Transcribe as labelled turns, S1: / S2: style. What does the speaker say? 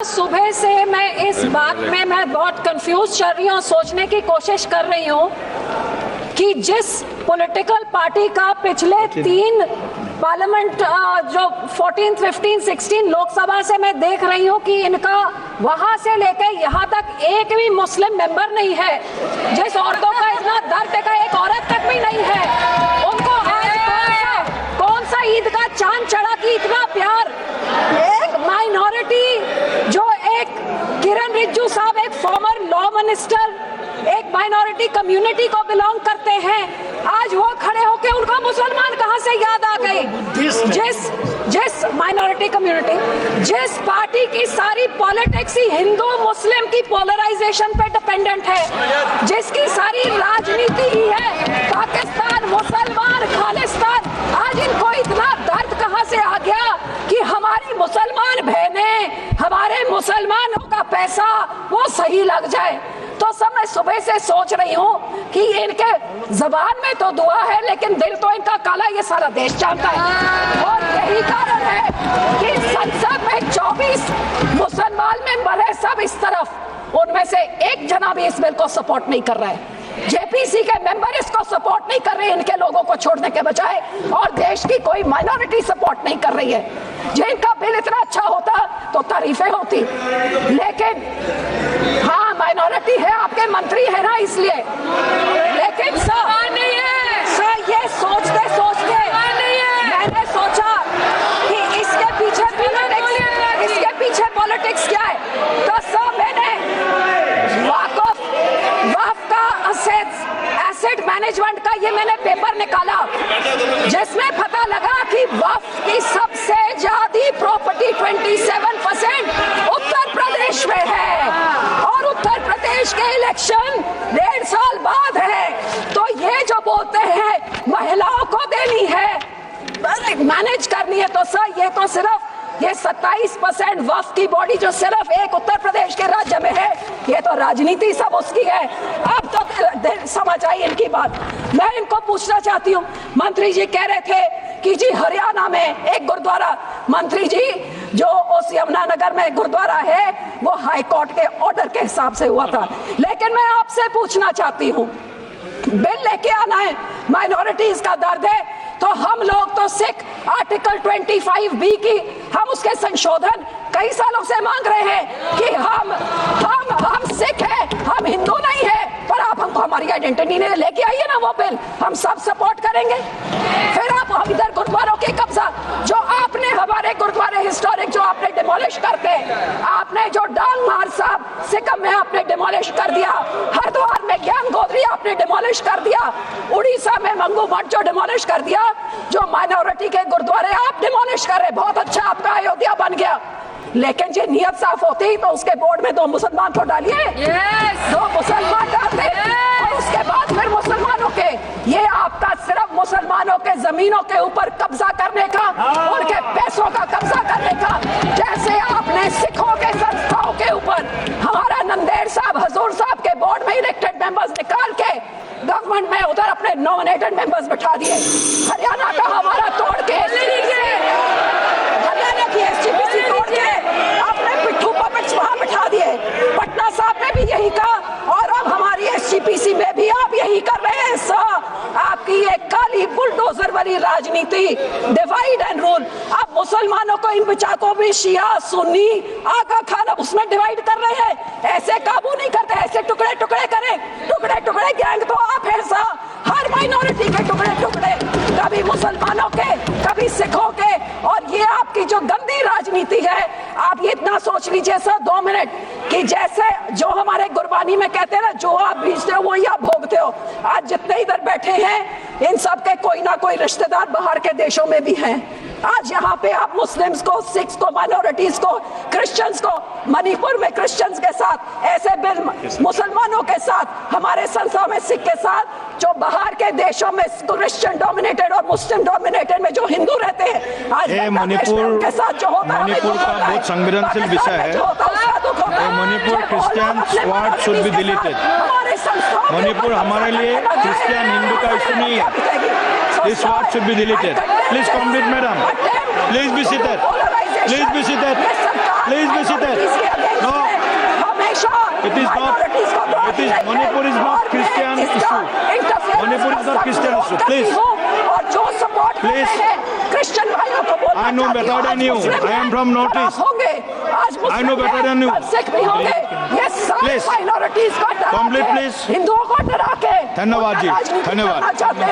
S1: सुबह से मैं इस बात में मैं बहुत कंफ्यूज चल रही हूँ, सोचने की कोशिश कर रही हूँ कि जिस पॉलिटिकल पार्टी का पिछले 3 पार्लियामेंट जो 14, 15, 16 लोकसभा से मैं देख रही हूँ कि इनका वहां से लेकर यहाँ तक एक भी मुस्लिम मेंबर नहीं है। जिस औरतों का इतना दर्द का एक औरत तक भी नहीं है, उनको आज कौन सा ईद का चांद चढ़ा कि इतना प्यार। एक माइनॉरिटी जो एक किरण रिजिजू साहब एक फॉर्मर लॉ मिनिस्टर एक माइनॉरिटी कम्युनिटी को बिलोंग करते हैं, आज वो खड़े होके उनको मुसलमान कहां से याद आ गए। जिस माइनॉरिटी कम्युनिटी, जिस पार्टी की सारी पॉलिटिक्स ही हिंदू मुस्लिम की पोलराइजेशन पे डिपेंडेंट है, जिसकी सारी राजनीति ही है पाकिस्तान मुसलमान खालिस्तान, आज इनको इतना दर्द कहां से आ गया कि हमारी मुसलमान बहनें, हमारे मुसलमानों का पैसा वो सही लग जाए। तो सब मैं सुबह से सोच रही हूँ कि इनके जबान में तो दुआ है लेकिन दिल तो इनका काला, ये सारा देश जानता है। और यही कारण है कि संसद में 24 मुसलमान मेंबर है, सब इस तरफ, उनमें से एक जना भी इस बिल को सपोर्ट नहीं कर रहा है। जेपीसी के मेंबर इसको सपोर्ट नहीं कर रहे, इनके लोगों को छोड़ने के बजाय, और देश की कोई माइनॉरिटी सपोर्ट नहीं कर रही है। जिनका बिल इतना अच्छा होता तो तारीफें होती, लेकिन हाँ माइनॉरिटी है, आपके मंत्री है ना इसलिए, लेकिन सर ये सोचते सोचते मैंने सोचा कि इसके पीछे पॉलिटिक्स क्या है। तो सर मैंने वक्फ का एसेट मैनेजमेंट का ये मैंने पेपर निकाला, जिसमें पता लगा कि वक्फ की सबसे ज्यादा प्रॉपर्टी 27% उत्तर प्रदेश में है, और उत्तर प्रदेश के इलेक्शन 1.5 साल बाद है। तो ये जो बोलते हैं महिलाओं को देनी है, मैनेज करनी है, तो सर ये तो सिर्फ ये 27% वक्फ की बॉडी जो सिर्फ एक उत्तर प्रदेश के राज्य में है, ये तो राजनीति सब उसकी है। अब तो समझ आई इनकी बात। मैं इनको पूछना चाहती हूँ, मंत्री जी कह रहे थे कि जी हरियाणा में एक गुरुद्वारा, मंत्री जी जो उस यमुनानगर में गुरुद्वारा है वो हाई कोर्ट के ऑर्डर के हिसाब से हुआ था, लेकिन मैं आपसे पूछना चाहती हूँ, बिल लेके आना है, माइनॉरिटीज का दर्द है, तो हम लोग तो सिख आर्टिकल 25B की हम उसके संशोधन कई सालों से मांग रहे हैं कि हम सिख हैं, हम हिंदू नहीं है, पर आप हमको हमारी आइडेंटिटी ने लेके आइए ना वो बिल, हम सब सपोर्ट करेंगे। फिर आप हम इधर गुरुद्वारों के कब्जा, जो आपने हमारे गुरुद्वारे हिस्टोरिक जो आपने डिमोलिश करके, आपने जो डांग मार साहब सिक्किम में आपने डिमोलिश कर दिया, हरिद्वार में ज्ञान गोदरी आपने डिमोलिश कर दिया, उड़ीसा में मंगू मठ जो डिमोलिश कर दिया, जो माइनॉरिटी के गुरुद्वारे आप डिमोलिश कर रहे, बहुत अच्छा आपका अयोध्या बन गया, लेकिन ये नियत साफ होती तो उसके बोर्ड में 2 मुसलमान को डालिए, 2 मुसलमान डालते, और उसके बाद फिर मुसलमानों के, ये आपका सिर्फ मुसलमानों के जमीनों के ऊपर कब्जा करने का, उनके पैसों का कब्जा करने का, जैसे आपने सिखों के संस्थाओं के ऊपर हमारा नंदेड़ साहब हजूर साहब के बोर्ड में इलेक्टेड मेंबर्स निकाल के गवर्नमेंट में उधर अपने नॉमिनेटेड मेंबर्स बैठा दिए, हरियाणा का हमारा तोड़ के SGPC तोड़ के आपने पिट्ठू पपेट्स वहां बैठा दिए, पटना साहब ने भी यही कहा, और अब हमारी SGPC में भी आप यही कर रहे हैं। आपकी ये काली बुलडोजर वाली राजनीति, डिवाइड एंड रूल, आप मुसलमानों को इन बिचाकों भी शिया सुन्नी आगा खान उसमें डिवाइड कर रहे हैं, ऐसे काबू नहीं करते, ऐसे टुकड़े टुकड़े करें, टुकड़े टुकड़े गैंग तो आप हैं सा, हर माइनॉरिटी के टुकड़े टुकड़े, कभी मुसलमानों के कभी सिखों के, और ये आपकी जो गंदी राजनीति है। आप ये इतना सोच लीजिए सर 2 मिनट कि जैसे जो हमारे गुरबानी में कहते हैं ना, जो आप बीजते हो वही आप भोगते हो, आज जितने इधर बैठे हैं इन सब के कोई ना कोई रिश्तेदार बाहर के देशों में भी हैं। आज यहाँ पे आप मुस्लिम्स को, सिख्स को, माइनॉरिटीज को, क्रिश्चियंस को, मणिपुर में क्रिश्चियंस के साथ ऐसे बिल, मुसलमानों के साथ, हमारे संस्थाओं में सिख के साथ, जो बाहर के देशों में क्रिश्चियन डोमिनेटेड और मुस्लिम डोमिनेटेड में जो हिंदू रहते हैं, आज
S2: मणिपुर
S1: के साथ जो होता है,
S2: मणिपुर का बहुत संवेदनशील विषय है। Manipur Christian sword should be deleted. Manipur हमारे लिए क्रिश्चियन हिंदू का इशू नहीं है। This word should be deleted. Please complete, madam. Please be seated. Please be seated. Please be seated. No.
S1: हमेशा
S2: It is not. It is Manipur is not Christian issue. Manipur is not Christian issue. Please.
S1: और जो support
S2: Please.
S1: Christian भाइयों को बोलना
S2: I know better than you. I am from Northeast.
S1: होंगे आज
S2: I know better than you.
S1: Sikh भी होंगे ये सारे
S2: Please.
S1: माइनॉरिटीज को डरा
S2: Complete,
S1: के,
S2: please.
S1: हिंदुओं को डरा के
S2: धन्यवाद जी,
S1: राजनीति
S2: धन्यवाद।
S1: करना चाहते हैं।